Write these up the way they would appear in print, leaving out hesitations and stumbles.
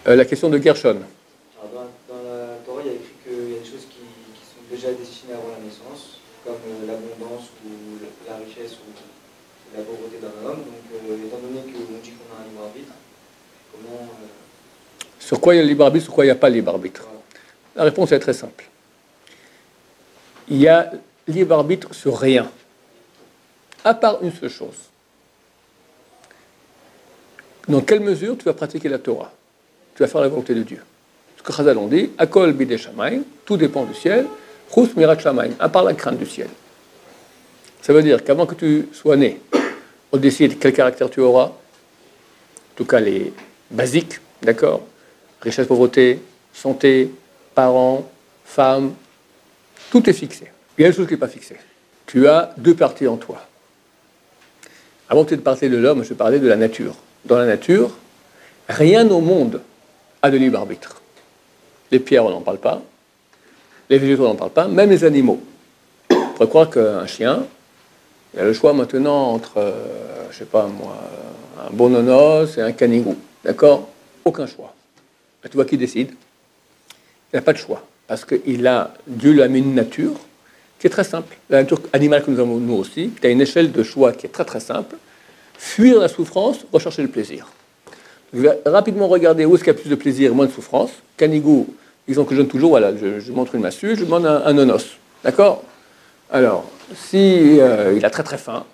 La question de Gershon. Alors dans la Torah, il y a écrit qu'il y a des choses qui sont déjà destinées avant la naissance, comme l'abondance ou la richesse ou la pauvreté d'un homme. Donc, étant donné qu'on dit qu'on a un libre arbitre, comment... Sur quoi il y a le libre arbitre, sur quoi il n'y a pas le libre arbitre? Voilà. La réponse est très simple. Il y a libre arbitre sur rien, à part une seule chose. Dans quelle mesure tu vas pratiquer la Torah? Tu vas faire la volonté de Dieu. Ce que Chazal ont dit, Akol bidei shamayim, tout dépend du ciel, chus mirat shamayim, à part la crainte du ciel. Ça veut dire qu'avant que tu sois né, on décide quel caractère tu auras, en tout cas les basiques, d'accord? Richesse, pauvreté, santé, parents, femmes, tout est fixé. Il y a une chose qui n'est pas fixée. Tu as deux parties en toi. Avant de parler de l'homme, je parlais de la nature. Dans la nature, rien au monde a de libre arbitre. Les pierres, on n'en parle pas. Les végétaux, on n'en parle pas. Même les animaux. On pourrait croire qu'un chien, il a le choix maintenant entre, je ne sais pas moi, un bononos et un canigou. D'accord? Aucun choix. Et tu vois qui décide? Il n'a pas de choix. Parce qu'il a, Dieu lui a mis une nature qui est très simple. La nature animale que nous avons nous aussi, tu as une échelle de choix qui est très très simple. Fuir la souffrance, rechercher le plaisir. Je vais rapidement regarder où est-ce qu'il y a plus de plaisir et moins de souffrance. Canigou, exemple que je donne toujours, voilà, je montre une massue, je demande un nonos. D'accord? Alors, si il a très très faim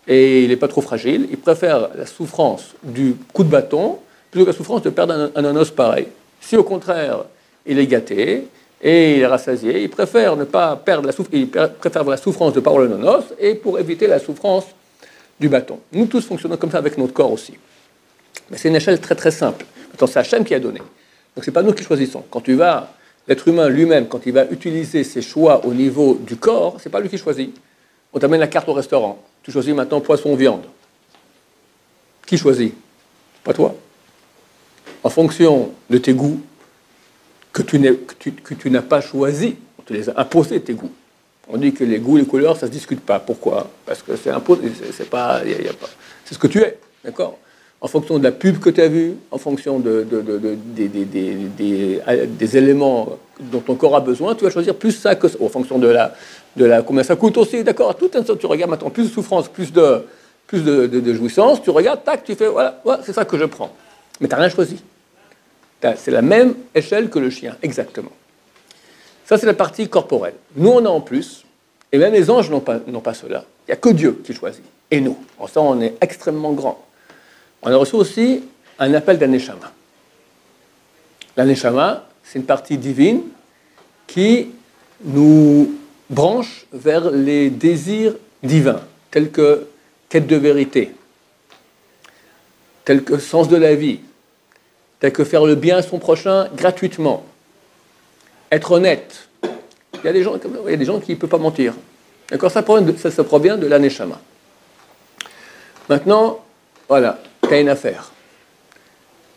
et il n'est pas trop fragile, il préfère la souffrance du coup de bâton plutôt que la souffrance de perdre un nonos pareil. Si au contraire, il est gâté et il est rassasié, il préfère ne pas perdre il préfère la souffrance de perdre le nonos et pour éviter la souffrance du bâton. Nous tous fonctionnons comme ça avec notre corps aussi. Mais c'est une échelle très très simple. Maintenant, c'est Hachem qui a donné. Donc, ce n'est pas nous qui choisissons. Quand l'être humain lui-même, quand il va utiliser ses choix au niveau du corps, ce n'est pas lui qui choisit. On t'amène la carte au restaurant. Tu choisis maintenant poisson, viande. Qui choisit? Pas toi. En fonction de tes goûts que tu n'as pas choisi, on te les a imposés, tes goûts. On dit que les goûts, les couleurs, ça ne se discute pas. Pourquoi? Parce que c'est imposé. C'est ce que tu es. D'accord? En fonction de la pub que tu as vue, en fonction des éléments dont ton corps a besoin, tu vas choisir plus ça que ça. En fonction de combien ça coûte aussi, d'accord? Tout un tu regardes maintenant plus de souffrance, plus de jouissance, tu regardes, tac, tu fais, voilà, c'est ça que je prends. Mais tu n'as rien choisi. C'est la même échelle que le chien, exactement. Ça, c'est la partie corporelle. Nous, on a en plus, et même les anges n'ont pas cela. Il n'y a que Dieu qui choisit. Et nous, en ça, on est extrêmement grand. On a reçu aussi un appel d'Aneshama. L'Aneshama, c'est une partie divine qui nous branche vers les désirs divins, tels que quête de vérité, tels que sens de la vie, tels que faire le bien à son prochain gratuitement, être honnête. Il y a des gens qui ne peuvent pas mentir. D'accord? Ça provient de l'Aneshama. Maintenant, voilà, tu as une affaire.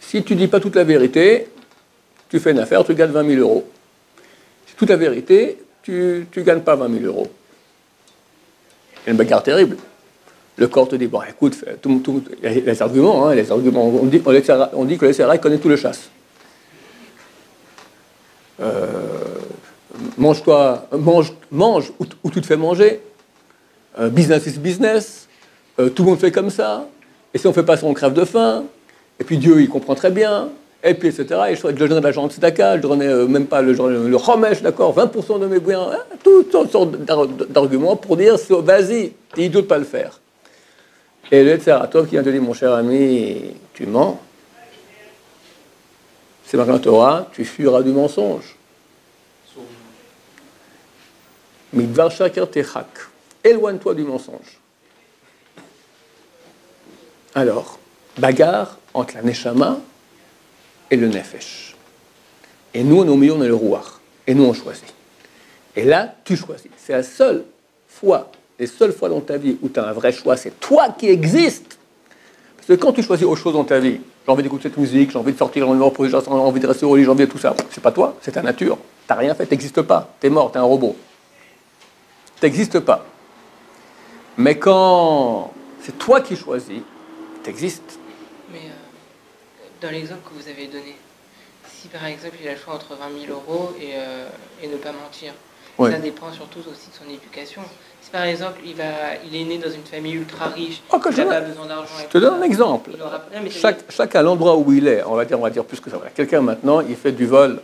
Si tu ne dis pas toute la vérité, tu fais une affaire, tu gagnes 20 000 euros. Si toute la vérité, tu ne gagnes pas 20 000 euros. C'est une bagarre terrible. Le corps te dit, bon, écoute, les arguments, on dit que le SRA connaît tout le chasse. Mange ou tu te fais manger. Business is business. Tout le monde fait comme ça. Et si on ne fait pas ça, on crève de faim. Et puis Dieu, il comprend très bien. Et puis, etc. Et je donnerais de l'argent de tzedaka, je donnerais même pas le chomesh, d'accord, 20% de mes biens, hein, toutes sortes d'arguments pour dire, vas-y, t'es idiot de ne pas le faire. Et le Tzeratov qui vient te dire, mon cher ami, tu mens. C'est marqué dans la Torah, tu fuiras du mensonge. Midvar shakar techak. Éloigne-toi du mensonge. Alors, bagarre entre la neshama et le nefesh. Et nous, au milieu, on est le rouar. Et nous, on choisit. Et là, tu choisis. C'est la seule fois, les seules fois dans ta vie où tu as un vrai choix, c'est toi qui existes. Parce que quand tu choisis autre chose dans ta vie, j'ai envie d'écouter cette musique, j'ai envie de sortir, j'ai envie de rester au lit, j'ai envie de tout ça, c'est pas toi, c'est ta nature. Tu n'as rien fait, tu n'existes pas. Tu es mort, tu es un robot. Tu n'existes pas. Mais quand c'est toi qui choisis, tu existes. Mais dans l'exemple que vous avez donné, Si par exemple il a le choix entre 20 000 euros et ne pas mentir, Ouais. ça dépend surtout aussi de son éducation. Si par exemple il est né dans une famille ultra riche, Oh, que il je n'a te- pas besoin d'argent. Je te donne un exemple. Il aura... Non, mais Chaque à l'endroit où il est, on va dire plus que ça. Voilà. Quelqu'un maintenant, il fait du vol.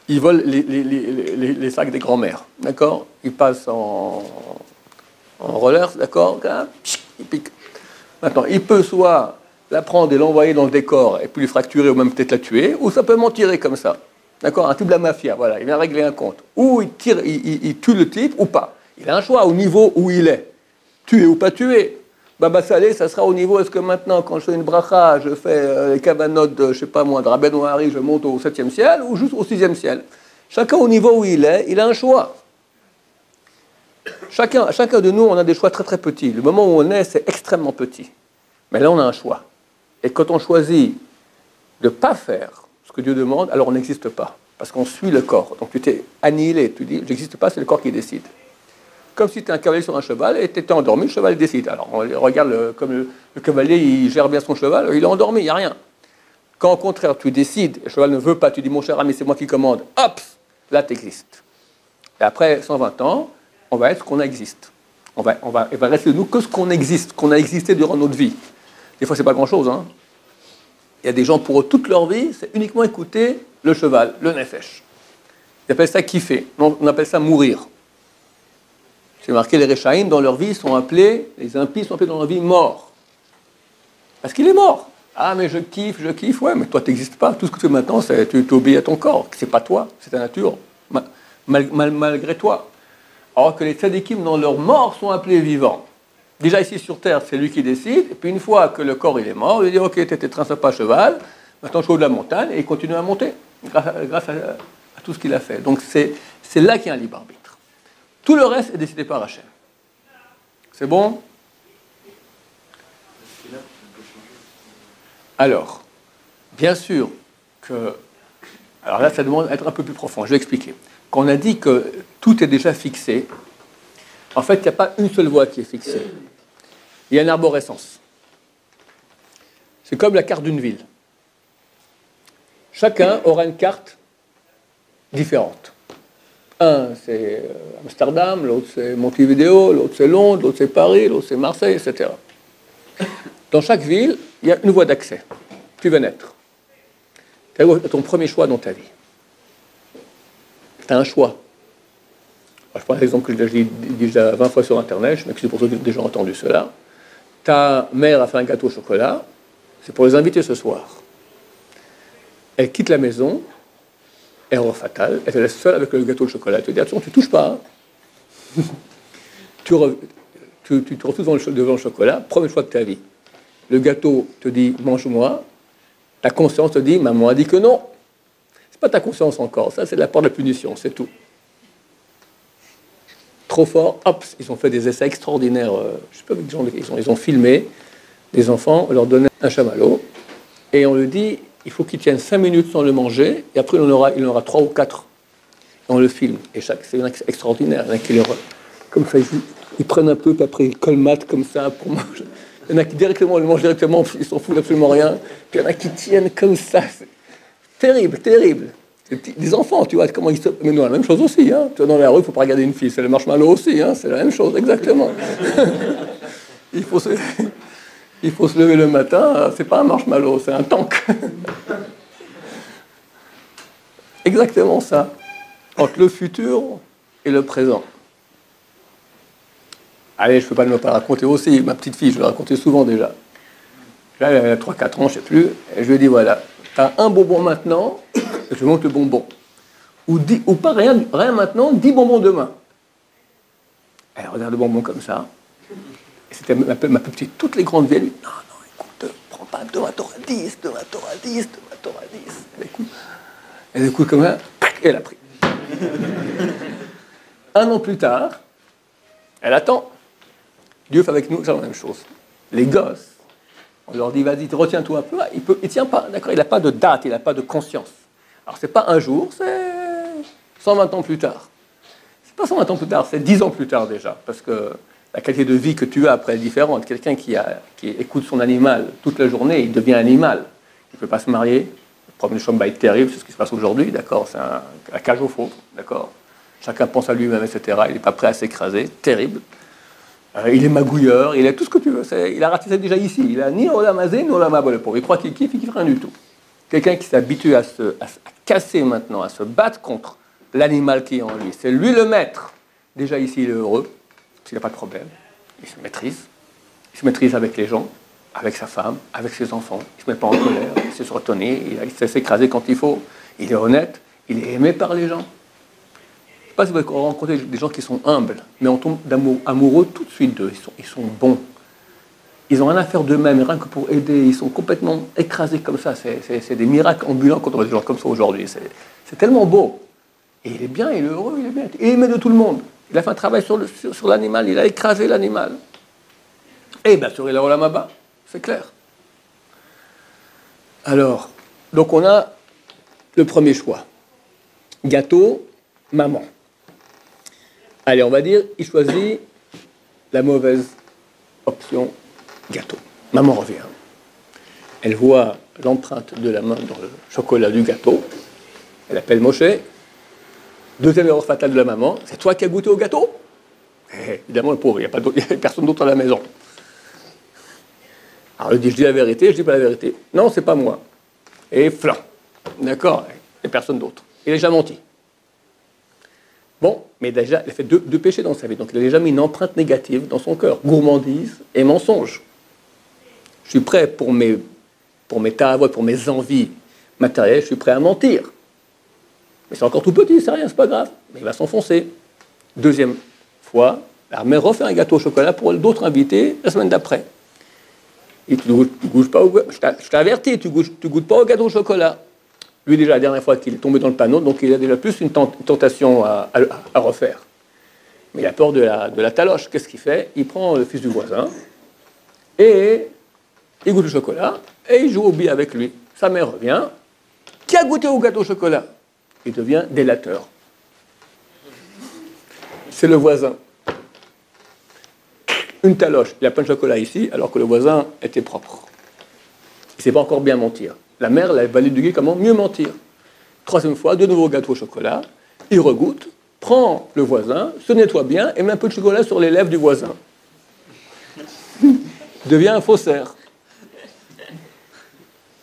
Il vole les sacs des grands-mères, d'accord? Il passe en rollers, d'accord? Il pique. Maintenant, il peut soit la prendre et l'envoyer dans le décor et puis lui fracturer ou même peut-être la tuer, ou ça peut m'en tirer comme ça. D'accord? Un type de la mafia, voilà, il vient régler un compte. Ou il tire, il tue le type ou pas. Il a un choix au niveau où il est. Tuer ou pas tuer. Baba Salé, ça sera au niveau, est-ce que maintenant, quand je fais une bracha, je fais les cabanotes de, je sais pas moi, de Rabben Ouahari, je monte au 7e ciel, ou juste au 6e ciel. Chacun au niveau où il est, il a un choix. Chacun de nous, on a des choix très très petits. Le moment où on est, c'est extrêmement petit. Mais là, on a un choix. Et quand on choisit de ne pas faire ce que Dieu demande, alors on n'existe pas. Parce qu'on suit le corps. Donc tu t'es annihilé. Tu dis, j'existe pas, c'est le corps qui décide. Comme si tu es un cavalier sur un cheval et tu étais endormi, le cheval décide. Alors on regarde comme le cavalier, il gère bien son cheval, il est endormi, il n'y a rien. Quand au contraire, tu décides, le cheval ne veut pas, tu dis, mon cher ami, c'est moi qui commande, hop, là tu existes. Et après 120 ans, on va être ce qu'on existe. Il va rester de nous que ce qu'on existe, qu'on a existé durant notre vie. Des fois, c'est pas grand-chose. Hein. Il y a des gens, pour eux, toute leur vie, c'est uniquement écouter le cheval, le nefesh. Ils appellent ça kiffer. On appelle ça mourir. C'est marqué, les Réchaïm, dans leur vie, sont appelés, les impies sont appelés dans leur vie morts. Parce qu'il est mort. Ah, mais je kiffe. Ouais, mais toi, tu n'existes pas. Tout ce que tu fais maintenant, c'est tu obéis à ton corps. C'est pas toi, c'est ta nature. Malgré toi. Alors que les tzadikim, dans leur mort, sont appelés vivants. Déjà ici sur Terre, c'est lui qui décide. Et puis une fois que le corps il est mort, il dit, ok, tu étais très sympa cheval, maintenant je suis au haut de la montagne, et il continue à monter, grâce à tout ce qu'il a fait. Donc c'est là qu'il y a un libre arbitre. Tout le reste est décidé par Hachem. C'est bon? Alors, bien sûr que... Alors là, ça demande d'être un peu plus profond. Je vais expliquer. Quand on a dit que tout est déjà fixé, en fait, il n'y a pas une seule voie qui est fixée. Il y a une arborescence. C'est comme la carte d'une ville. Chacun aura une carte différente. Un, c'est Amsterdam, l'autre, c'est Montevideo, l'autre, c'est Londres, l'autre, c'est Paris, l'autre, c'est Marseille, etc. Dans chaque ville, il y a une voie d'accès. Tu vas naître. Tu as ton premier choix dans ta vie. Tu as un choix. Alors, je prends l'exemple que j'ai dit déjà 20 fois sur Internet, je m'excuse pour ceux qui ont déjà entendu cela. Ta mère a fait un gâteau au chocolat, c'est pour les inviter ce soir. Elle quitte la maison, erreur fatale, elle te laisse seule avec le gâteau au chocolat. Elle te dit, attention, tu ne touches pas. Hein. tu te retrouves devant le chocolat, premier choix de ta vie. Le gâteau te dit, mange-moi. Ta conscience te dit, maman a dit que non. C'est pas ta conscience encore, ça c'est la part de la punition, c'est tout. Trop fort, hop, ils ont fait des essais extraordinaires. Je sais pas, ils ont filmé des enfants, on leur donnait un chamallow, et on lui dit, il faut qu'ils tiennent 5 minutes sans le manger, et après il en aura 3 ou 4. Et on le filme, et c'est extraordinaire. Il y en a qui comme ça, ils prennent un peu, puis après ils colmatent comme ça pour manger. Il y en a qui directement le mangent directement, ils s'en foutent absolument rien. Puis il y en a qui tiennent comme ça. C'est terrible, terrible. Des enfants, tu vois, comment ils se... Mais nous, la même chose aussi, hein. Tu vois, dans la rue, il ne faut pas regarder une fille, c'est le marshmallow aussi, hein. C'est la même chose, exactement. il faut se lever le matin, c'est pas un marshmallow, c'est un tank. Exactement ça. Entre le futur et le présent. Allez, je ne peux pas ne pas raconter aussi, ma petite fille, je l'ai raconté souvent déjà. Là, elle a 3-4 ans, je ne sais plus, et je lui ai dit, voilà, tu as un bonbon maintenant, et je monte le bonbon. Ou pas rien maintenant, 10 bonbons demain. Elle regarde le bonbon comme ça, et c'était ma petite, toutes les grandes vieilles, non, écoute, prends pas, demain t'auras 10, demain t'auras 10, demain t'auras 10. Elle écoute comme ça, et elle a pris. 1 an plus tard, elle attend. Dieu fait avec nous c'est la même chose. Les gosses, on leur dit, vas-y, retiens-toi un peu. Il ne tient pas, d'accord, il n'a pas de date, il n'a pas de conscience. Alors, ce n'est pas un jour, c'est 120 ans plus tard. Ce n'est pas 120 ans plus tard, c'est 10 ans plus tard déjà. Parce que la qualité de vie que tu as après est différente. Quelqu'un qui écoute son animal toute la journée, il devient animal. Il ne peut pas se marier, il ne peut problème de Shombaï terrible, c'est ce qui se passe aujourd'hui, d'accord? C'est la cage au fond, d'accord? Chacun pense à lui-même, etc. Il n'est pas prêt à s'écraser, terrible. Il est magouilleur, il a tout ce que tu veux. Il a raté ça déjà ici. Il a ni Olam Hazé, ni Olam Haba, le pauvre. Il croit qu'il kiffe, il kiffe rien du tout. Quelqu'un qui s'habitue à casser maintenant, à se battre contre l'animal qui est en lui. C'est lui le maître. Déjà ici, il est heureux, parce qu'il n'a pas de problème. Il se maîtrise. Il se maîtrise avec les gens, avec sa femme, avec ses enfants. Il ne se met pas en colère, il sait se retenir, il sait s'écraser quand il faut. Il est honnête, il est aimé par les gens. Je ne sais pas si vous avez rencontré des gens qui sont humbles, mais on tombe amoureux tout de suite d'eux. Ils sont bons. Ils n'ont rien à faire d'eux-mêmes, rien que pour aider. Ils sont complètement écrasés comme ça. C'est des miracles ambulants quand on voit des gens comme ça aujourd'hui. C'est tellement beau. Et il est bien, il est heureux, il est bien. Il est aimé de tout le monde. Il a fait un travail sur l'animal, il a écrasé l'animal. Et bien sûr, il a Olam Haba, c'est clair. Alors, donc on a le premier choix. Gâteau, maman. Allez, on va dire, il choisit la mauvaise option, gâteau. Maman revient. Elle voit l'empreinte de la main dans le chocolat du gâteau. Elle appelle Moshe. Deuxième erreur fatale de la maman, c'est toi qui as goûté au gâteau? Évidemment, le pauvre, il n'y a personne d'autre à la maison. Alors il dit, je dis la vérité, je dis pas la vérité. Non, c'est pas moi. Et flan. D'accord, il n'y a personne d'autre. Il a déjà menti. Bon, mais déjà, il a fait deux péchés dans sa vie. Donc il a déjà mis une empreinte négative dans son cœur. Gourmandise et mensonge. Je suis prêt pour mes ta'avots, pour mes envies matérielles, je suis prêt à mentir. Mais c'est encore tout petit, c'est rien, c'est pas grave. Mais il va s'enfoncer. Deuxième fois, la mère refait un gâteau au chocolat pour d'autres invités la semaine d'après. Et tu goûtes pas je t'avertis, tu goûtes pas au gâteau au chocolat. Lui, déjà, la dernière fois qu'il est tombé dans le panneau, donc il a déjà plus une tentation à refaire. Mais il a peur de la taloche. Qu'est-ce qu'il fait? Il prend le fils du voisin et il goûte le chocolat et il joue au billes avec lui. Sa mère revient. Qui a goûté au gâteau au chocolat? Il devient délateur. C'est le voisin. Une taloche, il a plein de chocolat ici, alors que le voisin était propre. Il ne sait pas encore bien mentir. La mère l'a évalué comment mieux mentir. Troisième fois, de nouveau gâteau au chocolat, il regoute, prend le voisin, se nettoie bien et met un peu de chocolat sur les lèvres du voisin. Il devient un faussaire.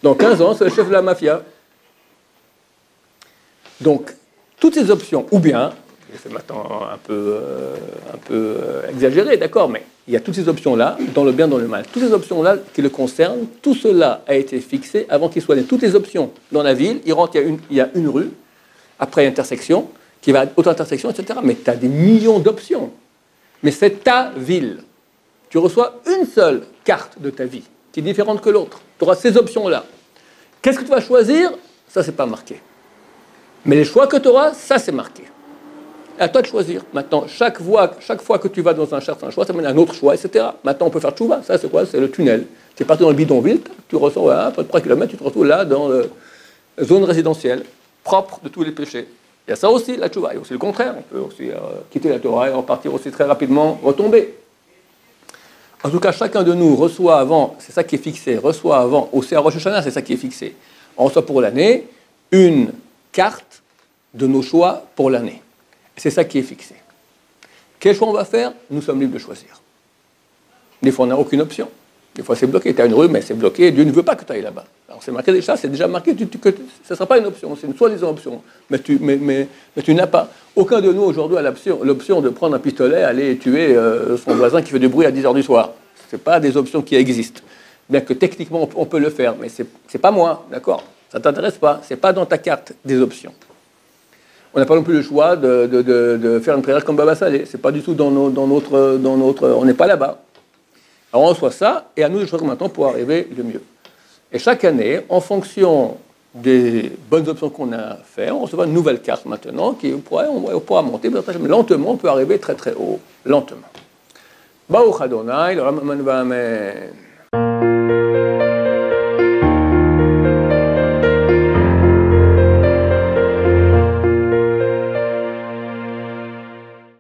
Dans 15 ans, c'est le chef de la mafia. Donc, toutes ces options, ou bien, c'est maintenant un peu exagéré, d'accord, mais il y a toutes ces options-là, dans le bien, dans le mal. Toutes ces options-là qui le concernent, tout cela a été fixé avant qu'il soit né. Toutes les options dans la ville, il y a une rue, après intersection, qui va à autre intersection, etc. Mais tu as des millions d'options. Mais c'est ta ville. Tu reçois une seule carte de ta vie, qui est différente que l'autre. Tu auras ces options-là. Qu'est-ce que tu vas choisir? Ça, c'est pas marqué. Mais les choix que tu auras, ça, c'est marqué. À toi de choisir. Maintenant, chaque fois que tu vas dans un certain choix, ça mène à un autre choix, etc. Maintenant, on peut faire tchouva. Ça, c'est quoi? C'est le tunnel. Tu es parti dans le bidonville, tu ressens, après 3 km, tu te retrouves là, dans la zone résidentielle, propre de tous les péchés. Il y a ça aussi, la tchouva. Il y a aussi le contraire. On peut aussi quitter la Torah et repartir aussi très rapidement, retomber. En tout cas, chacun de nous reçoit avant, c'est ça qui est fixé, reçoit avant, aussi à Rosh Hashanah, c'est ça qui est fixé. On reçoit pour l'année une carte de nos choix pour l'année. C'est ça qui est fixé. Quel choix on va faire? Nous sommes libres de choisir. Des fois, on n'a aucune option. Des fois, c'est bloqué. Tu as une rue, mais c'est bloqué. Dieu ne veut pas que tu ailles là-bas. Alors, c'est marqué déjà, c'est déjà marqué que ce ne sera pas une option. C'est une soi-disant option. Mais tu n'as pas. Aucun de nous, aujourd'hui, a l'option de prendre un pistolet, aller tuer son voisin qui fait du bruit à 10h du soir. Ce pas des options qui existent. Bien que techniquement, on peut le faire. Mais ce n'est pas moi, d'accord? Ça ne t'intéresse pas. Ce n'est pas dans ta carte des options. On n'a pas non plus le choix de faire une prière comme Baba Salé. Ce n'est pas du tout dans notre... On n'est pas là-bas. Alors on reçoit ça, et à nous de choisir maintenant pour arriver le mieux. Et chaque année, en fonction des bonnes options qu'on a fait, on recevra une nouvelle carte maintenant, qui on pourra monter, mais lentement, on peut arriver très très haut, lentement. Baruch Adonai, le Raman Amen.